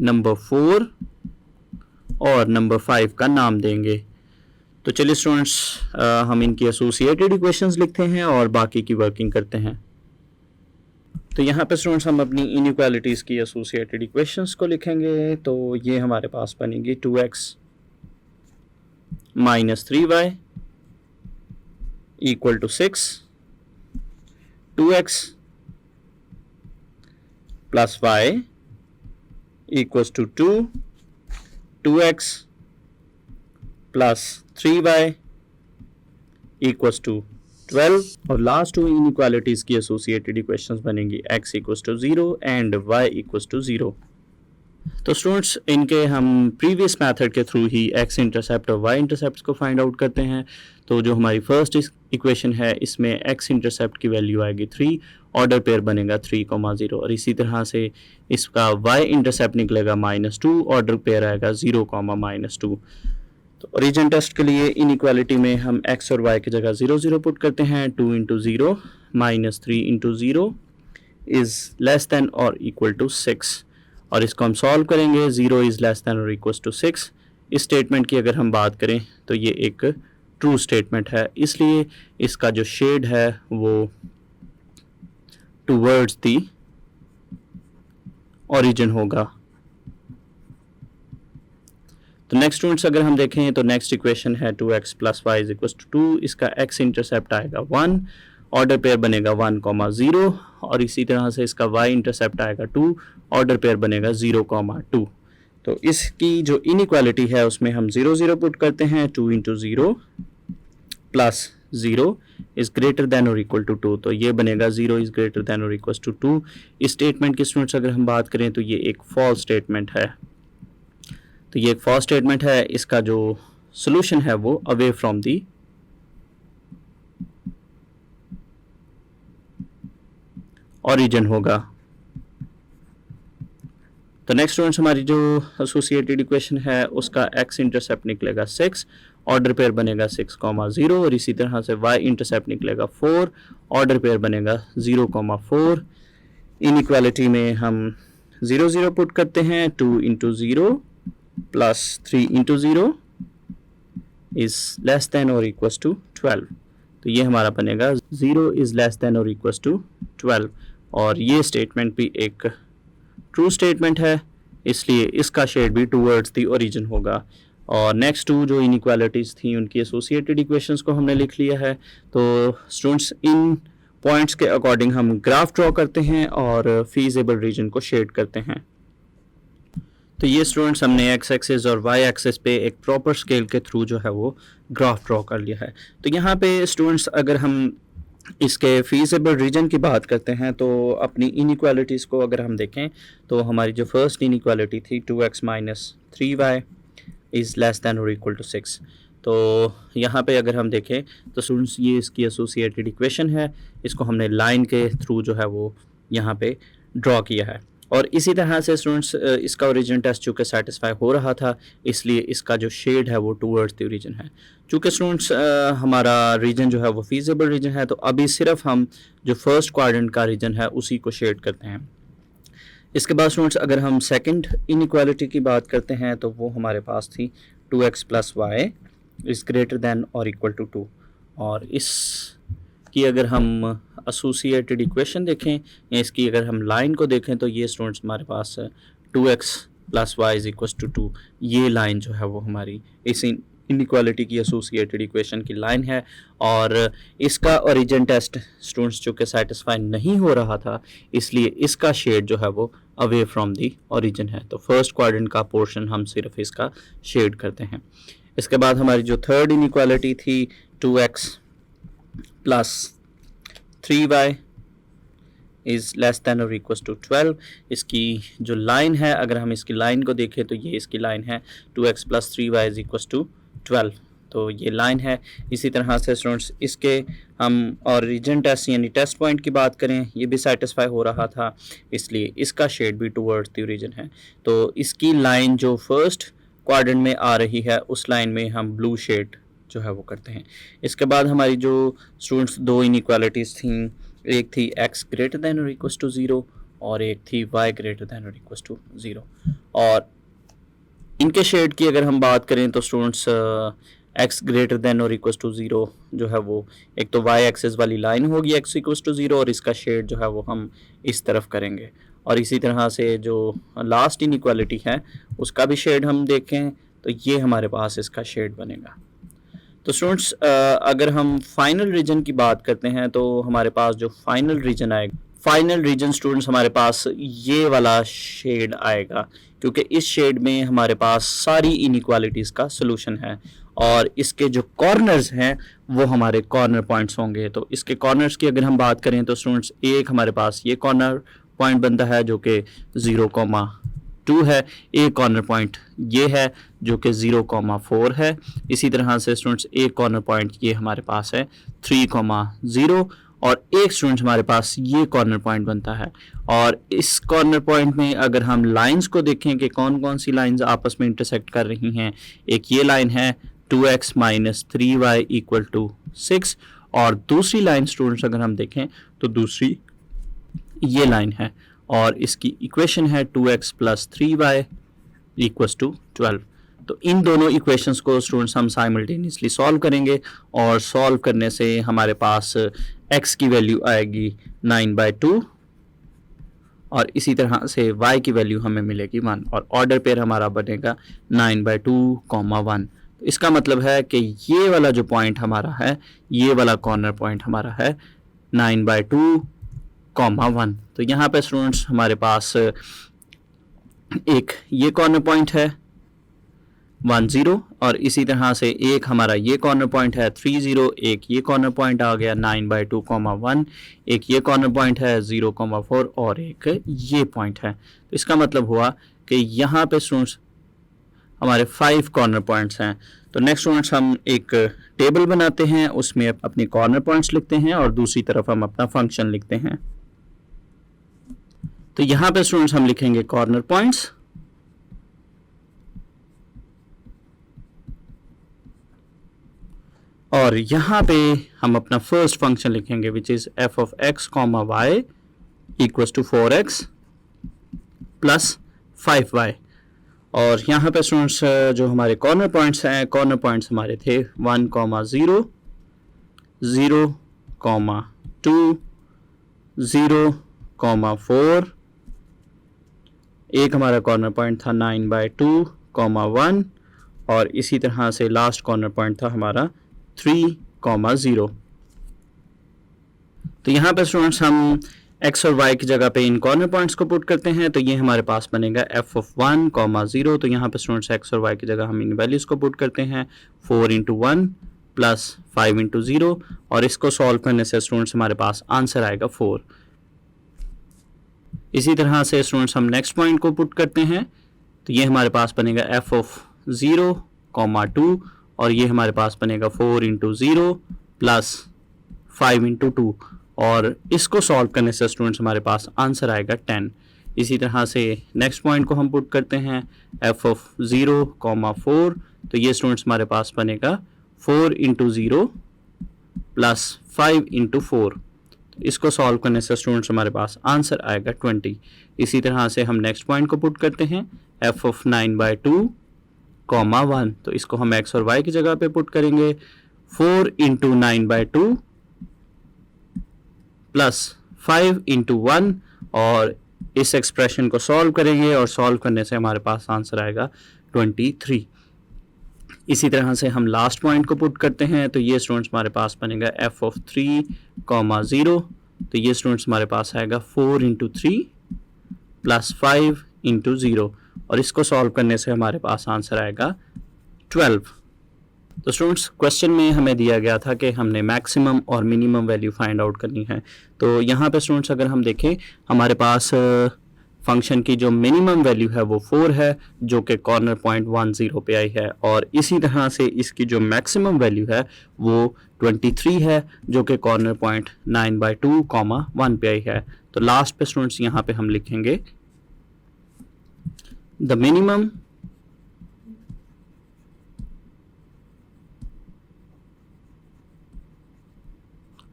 नंबर 4 और नंबर 5 का नाम देंगे। तो चलिए स्टूडेंट्स हम इनकी एसोसिएटेड इक्वेशंस लिखते हैं और बाकी की वर्किंग करते हैं। तो यहाँ पे स्टूडेंट्स हम अपनी इनइक्वालिटीज़ की एसोसिएटेड इक्वेशंस को लिखेंगे। तो ये हमारे पास बनेगी 2x minus 3y equal to 6, 2x plus y equals to 2, 2x plus 3y equals to 12। और लास्ट टू इनइक्वालिटीज़ की एसोसिएटेड इक्वेशंस बनेंगी x equals to 0 and y equals to 0। तो स्टूडेंट्स इनके हम प्रीवियस मेथड के थ्रू ही x intercept और y intercept को फाइंड आउट करते हैं। तो जो हमारी फर्स्ट इक्वेशन है इसमें x इंटरसेप्ट की वैल्यू आएगी 3, ऑर्डर पेयर बनेगा 3,0 और इसी तरह से इसका y इंटरसेप्ट निकलेगा -2, ऑर्डर पेयर आएगा 0,-2। तो ओरिजिन टेस्ट के लिए इनइक्वालिटी में हम x और y की जगह 0 0 पुट करते हैं। 2 into 0 minus 3 into 0 is less than और इक्वल टू 6। और इसको हम सॉल्व करेंगे। 0 इज़ लेस देन और इक्वल टू 6। इस स्टेटमेंट की अगर हम बात करें तो ये एक ट्रू स्टेटमेंट है, इसलिए इसका जो शेड है वो टूवर्ड्स दी ओरिजिन होगा। तो नेक्स्ट स्टूडेंट्स अगर हम देखें तो नेक्स्ट इक्वेशन है 2x plus y is equal to 2। इसका x इंटरसेप्ट आएगा 1, ऑर्डर पेयर बनेगा 1,0 और इसी तरह से इसका y इंटरसेप्ट आएगा 2, ऑर्डर पेयर बनेगा 0,2। तो इसकी जो इनइक्वालिटी है उसमें हम 0 0 पुट करते हैं। 2 into 0 plus 0 is greater than और इक्वल टू 2। तो ये बनेगा 0 इज़ ग्रेटर देन और इक्वल टू 2। इस स्टेटमेंट की स्टूडेंट्स अगर हम बात करें तो ये एक फॉल्स स्टेटमेंट है। तो ये एक फॉल्स स्टेटमेंट है। इसका जो सोल्यूशन है वो अवे फ्रॉम दी ओरिजिन होगा। तो नेक्स्ट स्टूडेंट्स हमारी जो एसोसिएटेड इक्वेशन है उसका x इंटरसेप्ट निकलेगा 6, ऑर्डर पेयर बनेगा 6,0 और इसी तरह से y इंटरसेप्ट निकलेगा 4, ऑर्डर पेयर बनेगा 0,4। इनइक्वालिटी में हम 0 0 पुट करते हैं। 2 into 0 plus 3 into 0 is less than और इक्वल्स टू 12। तो ये हमारा बनेगा 0 इज़ लेस देन और इक्वल्स टू 12। और ये स्टेटमेंट भी एक ट्रू स्टेटमेंट है, इसलिए इसका शेड भी टूवर्ड्स दी ओरिजिन होगा। और नेक्स्ट टू जो इनइक्वालिटीज़ थी उनकी एसोसिएटेड इक्वेशंस को हमने लिख लिया है। तो स्टूडेंट्स इन पॉइंट्स के अकॉर्डिंग हम ग्राफ ड्रॉ करते हैं और फीजेबल रीजन को शेड करते हैं। तो ये स्टूडेंट्स हमने एक्स एक्सिस और वाई एक्सिस पे एक प्रॉपर स्केल के थ्रू जो है वो ग्राफ ड्रॉ कर लिया है। तो यहाँ पे स्टूडेंट्स अगर हम इसके फीजेबल रीजन की बात करते हैं तो अपनी इनइक्वालिटीज़ को अगर हम देखें तो हमारी जो फर्स्ट इनइक्वालिटी थी 2x minus 3y is less than और इक्वल टू 6। तो यहाँ पे अगर हम देखें तो स्टूडेंट्स ये इसकी एसोसिएटेड इक्वेशन है, इसको हमने लाइन के थ्रू जो है वो यहाँ पे ड्रॉ किया है। और इसी तरह से स्टूडेंट्स इसका ओरिजिन टेस्ट चूँकि सेटिस्फाई हो रहा था इसलिए इसका जो शेड है वो टूवर्ड्स द ओरिजिन है। चूँकि स्टूडेंट्स हमारा रीजन जो है वो फीजेबल रीजन है तो अभी सिर्फ हम जो फर्स्ट क्वाड्रेंट का रीजन है उसी को शेड करते हैं। इसके बाद स्टूडेंट्स अगर हम सेकंड इनइक्वालिटी की बात करते हैं तो वो हमारे पास थी 2x plus y is greater than और इक्वल टू 2। और इस की अगर हम एसोसिएटेड इक्वेशन देखें या इसकी अगर हम लाइन को देखें तो ये स्टूडेंट्स हमारे पास 2x plus y is equal to 2, ये लाइन जो है वो हमारी इस इनइक्वालिटी की एसोसिएटेड इक्वेशन की लाइन है और इसका ओरिजिन टेस्ट स्टूडेंट्स जो कि सेटिस्फाई नहीं हो रहा था, इसलिए इसका शेड जो है वो अवे फ्रॉम दी ओरिजिन है। तो फर्स्ट क्वाड्रेंट का पोर्शन हम सिर्फ इसका शेड करते हैं। इसके बाद हमारी जो थर्ड इनइक्वालिटी थी 2x plus 3y is less than और इक्वल टू 12, इसकी जो लाइन है अगर हम इसकी लाइन को देखें तो ये इसकी लाइन है 2x plus 3y is equal to 12, तो ये लाइन है। इसी तरह से स्टूडेंट्स इसके हम ओरिजिन टेस्ट यानी टेस्ट पॉइंट की बात करें, ये भी सेटिस्फाई हो रहा था, इसलिए इसका शेड भी टूवर्ड्स द ओरिजिन है। तो इसकी लाइन जो फर्स्ट क्वाड्रेंट में आ रही है उस लाइन में हम ब्लू शेड जो है वो करते हैं। इसके बाद हमारी जो स्टूडेंट्स दो इनइक्वालिटीज़ थी, एक थी x ग्रेटर दैन और इक्वल टू 0 और एक थी y ग्रेटर दैन और इक्वल टू 0। और इनके शेड की अगर हम बात करें तो स्टूडेंट्स x ग्रेटर दैन और इक्वल टू 0 जो है वो एक तो y एक्सिस वाली लाइन होगी x इक्वल टू 0 और इसका शेड जो है वो हम इस तरफ करेंगे। और इसी तरह से जो लास्ट इनइक्वालिटी है उसका भी शेड हम देखें तो ये हमारे पास इसका शेड बनेगा। तो स्टूडेंट्स अगर हम फाइनल रीजन की बात करते हैं तो हमारे पास जो फाइनल रीजन आएगा, फाइनल रीजन स्टूडेंट्स हमारे पास ये वाला शेड आएगा, क्योंकि इस शेड में हमारे पास सारी इनइक्वालिटीज़ का सोल्यूशन है और इसके जो कॉर्नर्स हैं वो हमारे कॉर्नर पॉइंट्स होंगे। तो इसके कॉर्नर्स की अगर हम बात करें तो स्टूडेंट्स एक हमारे पास ये कॉर्नर पॉइंट बनता है जो कि 0,2 है, एक कॉर्नर पॉइंट ये है जो कि 0,4 है। इसी तरह से स्टूडेंट्स एक कॉर्नर पॉइंट ये हमारे पास है 3,0 और एक स्टूडेंट्स हमारे पास ये कॉर्नर पॉइंट बनता है। और इस कॉर्नर पॉइंट में अगर हम लाइंस को देखें कि कौन कौन सी लाइंस आपस में इंटरसेक्ट कर रही हैं, एक ये लाइन है 2x minus 3y equal to 6 और दूसरी लाइन स्टूडेंट्स अगर हम देखें तो दूसरी ये लाइन है और इसकी इक्वेशन है 2x plus 3y equals to 12। तो इन दोनों इक्वेशंस को स्टूडेंट्स हम साइमल्टेनियसली सॉल्व करेंगे और सॉल्व करने से हमारे पास x की वैल्यू आएगी 9/2 और इसी तरह से y की वैल्यू हमें मिलेगी 1 और ऑर्डर पेयर हमारा बनेगा 9/2, 1। तो इसका मतलब है कि ये वाला जो पॉइंट हमारा है, ये वाला कॉर्नर पॉइंट हमारा है 9/2, 1। तो यहाँ पे स्टूडेंट्स हमारे पास एक ये कॉर्नर पॉइंट है 10 और इसी तरह से एक हमारा ये कॉर्नर पॉइंट है 30, एक ये कॉर्नर पॉइंट आ गया 9/2, 1, एक ये कॉर्नर पॉइंट है 0,4 और एक ये पॉइंट है। तो इसका मतलब हुआ कि यहाँ पे स्टूडेंट्स हमारे 5 कॉर्नर पॉइंट्स हैं। तो नेक्स्ट स्टूडेंट्स हम एक टेबल बनाते हैं, उसमें अपने कॉर्नर पॉइंट्स लिखते हैं और दूसरी तरफ हम अपना फंक्शन लिखते हैं। तो यहाँ पे स्टूडेंट्स हम लिखेंगे कॉर्नर पॉइंट्स और यहाँ पे हम अपना फर्स्ट फंक्शन लिखेंगे which is f of x, y equals to 4x plus 5y। और यहाँ पे स्टूडेंट्स जो हमारे कॉर्नर पॉइंट्स हैं, कॉर्नर पॉइंट्स हमारे थे 1,0, 0,2, 0,4, एक हमारा कॉर्नर पॉइंट था 9/2, 1 और इसी तरह से लास्ट कॉर्नर पॉइंट था हमारा 3,0। तो यहाँ पे स्टूडेंट्स हम x और y की जगह पे इन कॉर्नर पॉइंट्स को पुट करते हैं, तो ये हमारे पास बनेगा f of 1, 0। तो यहाँ पे स्टूडेंट्स x और y की जगह हम इन वैल्यूज़ को पुट करते हैं 4 × 1 प्लस 5 × 0 और इसको सॉल्व करने से स्टूडेंट्स हमारे पास आंसर आएगा 4। इसी तरह से स्टूडेंट्स हम नेक्स्ट पॉइंट को पुट करते हैं, तो ये हमारे पास बनेगा f of 0, 2 और ये हमारे पास बनेगा 4 × 0 प्लस 5 × 2 और इसको सॉल्व करने से स्टूडेंट्स हमारे पास आंसर आएगा 10। इसी तरह से नेक्स्ट पॉइंट को हम पुट करते हैं f of 0, 4, तो ये स्टूडेंट्स हमारे पास बनेगा 4 × 0 प्लस 5 × 4। इसको सॉल्व करने से स्टूडेंट्स हमारे पास आंसर आएगा 20। इसी तरह से हम नेक्स्ट पॉइंट को पुट करते हैं f of 9/2, 1, तो इसको हम x और y की जगह पे पुट करेंगे 4 × 9/2 प्लस 5 × 1 और इस एक्सप्रेशन को सॉल्व करेंगे और सॉल्व करने से हमारे पास आंसर आएगा 23। इसी तरह से हम लास्ट पॉइंट को पुट करते हैं, तो ये स्टूडेंट्स हमारे पास बनेगा f ऑफ 3,0, तो ये स्टूडेंट्स हमारे पास आएगा 4 इंटू 3 प्लस 5 इंटू 0, और इसको सॉल्व करने से हमारे पास आंसर आएगा 12। तो स्टूडेंट्स क्वेश्चन में हमें दिया गया था कि हमने मैक्सिमम और मिनिमम वैल्यू फाइंड आउट करनी है। तो यहाँ पे स्टूडेंट्स अगर हम देखें, हमारे पास फंक्शन की जो मिनिमम वैल्यू है वो 4 है, जो कि कॉर्नर पॉइंट 10 पे आई है, और इसी तरह से इसकी जो मैक्सिमम वैल्यू है वो 23 है, जो कि कॉर्नर पॉइंट 9/2, 1 पे आई है। तो लास्ट पे स्टूडेंट्स यहाँ पे हम लिखेंगे the minimum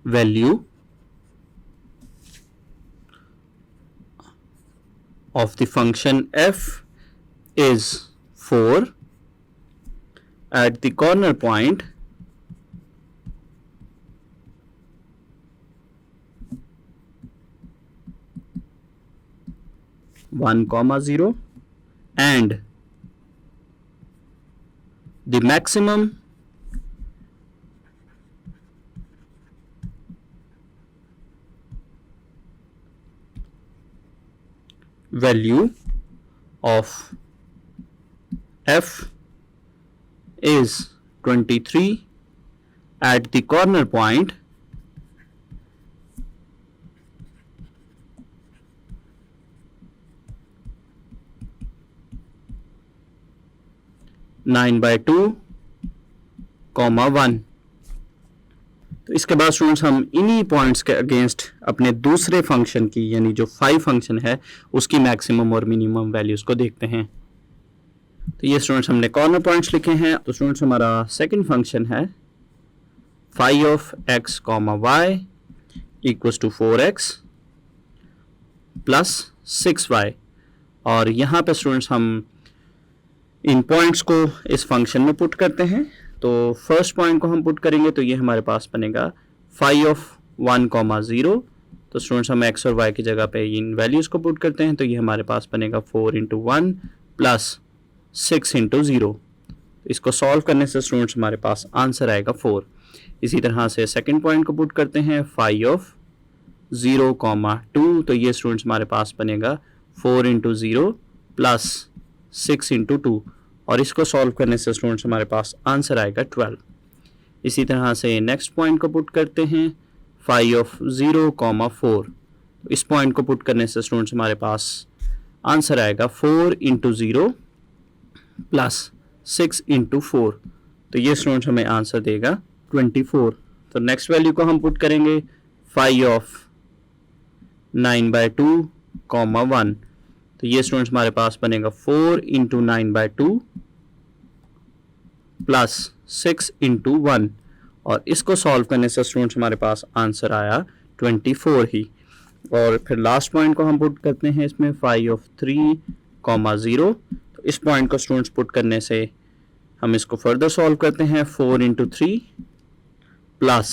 value of the function f is 4 at the corner point 1,0 and the maximum value of f is 23 at the corner point 9/2, 1। तो इसके बाद स्टूडेंट्स हम इन्हीं पॉइंट्स के अगेंस्ट अपने दूसरे फंक्शन की, यानी जो 5 फंक्शन है उसकी मैक्सिमम और मिनिमम वैल्यूज़ को देखते हैं। तो ये स्टूडेंट्स हमने कॉर्नर पॉइंट्स लिखे हैं। तो स्टूडेंट्स हमारा सेकंड फंक्शन है phi of x, y equals to 4x plus 6y, और यहाँ पे स्टूडेंट्स हम इन पॉइंट्स को इस फंक्शन में पुट करते हैं। तो फर्स्ट पॉइंट को हम पुट करेंगे तो ये हमारे पास बनेगा फाई ऑफ 1,0। तो स्टूडेंट्स हम x और y की जगह पे इन वैल्यूज़ को पुट करते हैं, तो ये हमारे पास बनेगा 4 इंटू 1 प्लस 6 इंटू 0। इसको सॉल्व करने से स्टूडेंट्स हमारे पास आंसर आएगा 4। इसी तरह से सेकंड पॉइंट को पुट करते हैं फाई ऑफ 0,2, तो ये स्टूडेंट्स हमारे पास बनेगा 4 इंटू 0 प्लस 6 इंटू 2, और इसको सॉल्व करने से स्टूडेंट्स हमारे पास आंसर आएगा 12। इसी तरह से नेक्स्ट पॉइंट को पुट करते हैं फाई ऑफ 0,4, तो इस पॉइंट को पुट करने से स्टूडेंट्स हमारे पास आंसर आएगा 4 इंटू 0 प्लस 6 इंटू 4, तो ये स्टूडेंट्स हमें आंसर देगा 24। तो नेक्स्ट वैल्यू को हम पुट करेंगे फाई ऑफ 9/2, 1, तो ये स्टूडेंट्स हमारे पास बनेगा 4 इंटू 9/2 प्लस 6 इंटू 1, और इसको सॉल्व करने से स्टूडेंट्स हमारे पास आंसर आया 24 ही। और फिर लास्ट पॉइंट को हम पुट करते हैं इसमें फाई ऑफ 3,0, तो इस पॉइंट को स्टूडेंट्स पुट करने से हम इसको फर्दर सॉल्व करते हैं 4 इंटू 3 प्लस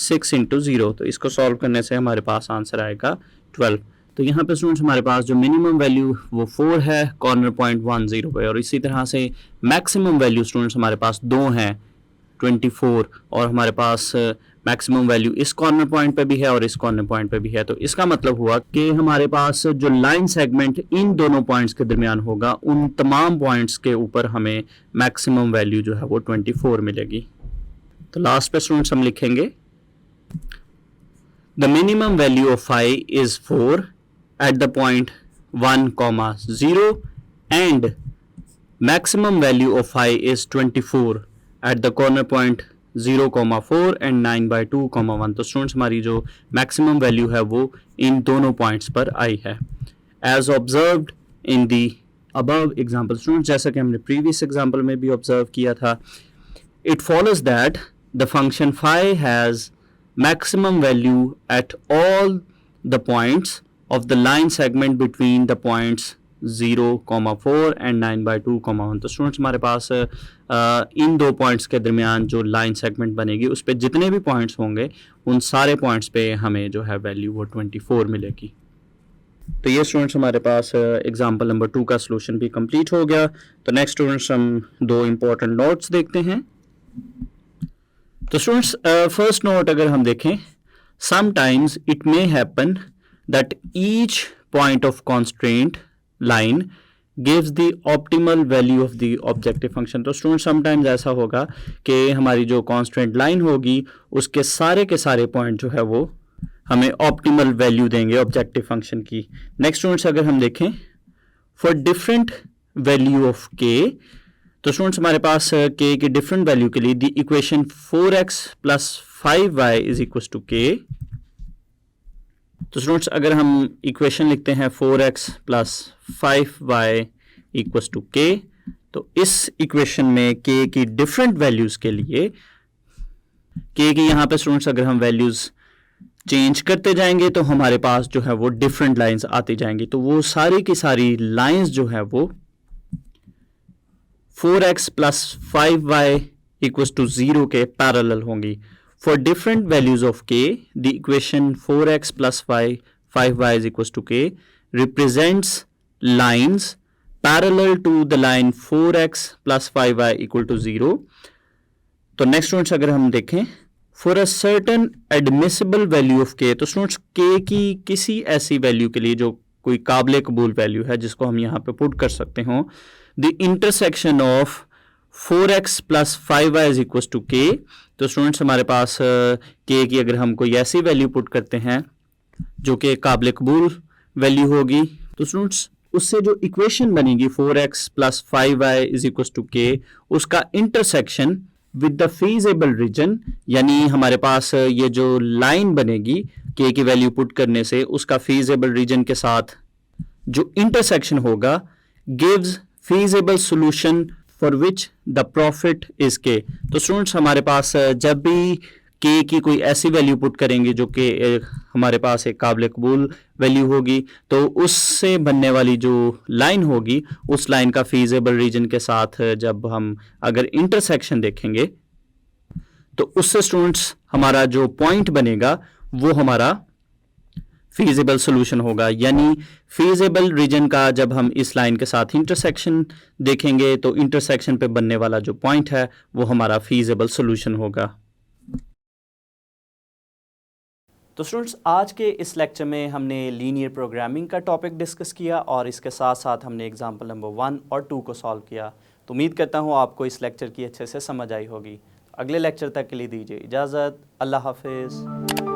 6 इंटू 0, तो इसको सॉल्व करने से हमारे पास आंसर आएगा 12। तो यहाँ पे स्टूडेंट्स हमारे पास जो मिनिमम वैल्यू वो 4 है कॉर्नर पॉइंट 10 पे, और इसी तरह से मैक्सिमम वैल्यू स्टूडेंट्स हमारे पास 2 हैं 24, और हमारे पास मैक्सिमम वैल्यू इस कॉर्नर पॉइंट पे भी है और इस कॉर्नर पॉइंट पे भी है। तो इसका मतलब हुआ कि हमारे पास जो लाइन सेगमेंट इन दोनों पॉइंट्स के दरमियान होगा, उन तमाम पॉइंट्स के ऊपर हमें मैक्सिमम वैल्यू जो है वो 24 मिलेगी। तो लास्ट पे स्टूडेंट्स हम लिखेंगे the minimum value of phi is 4 at the point 1,0 and maximum value of phi is 24 at the corner point 0,4 and 9/2, 1। तो स्टूडेंट्स हमारी जो मैक्सिमम वैल्यू है वो इन दोनों पॉइंट्स पर आई है as observed in the above example. Students जैसा कि हमने प्रीवियस एग्जाम्पल में भी ऑब्जर्व किया था, it follows that the function phi has maximum value at all the points of the line segment between the points 0,4 and 9/2, 1। तो students हमारे पास इन दो पॉइंट्स के दरमियान जो लाइन सेगमेंट बनेगी उस पर जितने भी पॉइंट्स होंगे उन सारे पॉइंट्स पे हमें जो है वैल्यू वो 24 मिलेगी। तो ये स्टूडेंट्स हमारे पास एग्जाम्पल नंबर 2 का सोल्यूशन भी कंप्लीट हो गया। तो नेक्स्ट स्टूडेंट्स हम दो इम्पोर्टेंट नोट्स देखते हैं। तो स्टूडेंट्स फर्स्ट नोट अगर हम देखें, sometimes it may happen that each point of constraint line gives the optimal value of the objective function. तो स्टूडेंट समटाइम्स ऐसा होगा कि हमारी जो कॉन्स्ट्रेंट लाइन होगी उसके सारे पॉइंट जो है वो हमें ऑप्टिमल वैल्यू देंगे ऑब्जेक्टिव फंक्शन की। नेक्स्ट स्टूडेंट्स अगर हम देखें, for different value of k, तो स्टूडेंट्स हमारे पास के की डिफरेंट वैल्यू के लिए the equation 4x plus 5y is equal to k. तो स्टूडेंट्स अगर हम इक्वेशन लिखते हैं 4x plus 5y equal to k, तो इस इक्वेशन में के की डिफरेंट वैल्यूज के लिए के की यहां पे स्टूडेंट्स अगर हम वैल्यूज चेंज करते जाएंगे तो हमारे पास जो है वो डिफरेंट लाइंस आती जाएंगी। तो वो सारी की सारी लाइंस जो है वो 4x plus 5y equal to 0 के पैरेलल होंगी। For different values of k, the equation 4x plus 5y is equal to k represents lines parallel to the line 4x plus 5y equal to 0। तो next students अगर हम देखें, for a certain admissible value of k, तो students के की किसी ऐसी value के लिए जो कोई काबिल कबूल वैल्यू है जिसको हम यहाँ पे पुट कर सकते हो, the intersection of 4x plus 5y is equal to k. तो स्टूडेंट्स हमारे पास के की अगर हम कोई ऐसी वैल्यू पुट करते हैं जो कि काबिल कबूल वैल्यू होगी, तो स्टूडेंट्स उससे जो इक्वेशन बनेगी 4x plus 5y is equal to k, उसका intersection with the feasible region, यानी हमारे पास ये जो लाइन बनेगी के की वैल्यू पुट करने से उसका फीजेबल रीजन के साथ जो इंटरसेक्शन होगा gives feasible solution for which the profit is के। तो स्टूडेंट्स हमारे पास जब भी के की कोई ऐसी वैल्यू पुट करेंगे जो कि हमारे पास एक काबिल कबूल वैल्यू होगी, तो उससे बनने वाली जो लाइन होगी उस लाइन का फीजेबल रीजन के साथ जब हम अगर इंटरसेक्शन देखेंगे तो उससे स्टूडेंट्स हमारा जो पॉइंट बनेगा वो हमारा फीजेबल सॉल्यूशन होगा। यानी फीजेबल रीजन का जब हम इस लाइन के साथ इंटरसेक्शन देखेंगे तो इंटरसेक्शन पे बनने वाला जो पॉइंट है वो हमारा फीजेबल सॉल्यूशन होगा। तो स्टूडेंट्स आज के इस लेक्चर में हमने लीनियर प्रोग्रामिंग का टॉपिक डिस्कस किया और इसके साथ साथ हमने एग्जाम्पल नंबर 1 और 2 को सॉल्व किया। तो उम्मीद करता हूँ आपको इस लेक्चर की अच्छे से समझ आई होगी। अगले लेक्चर तक के लिए दीजिए इजाज़त। अल्लाह हाफिज़।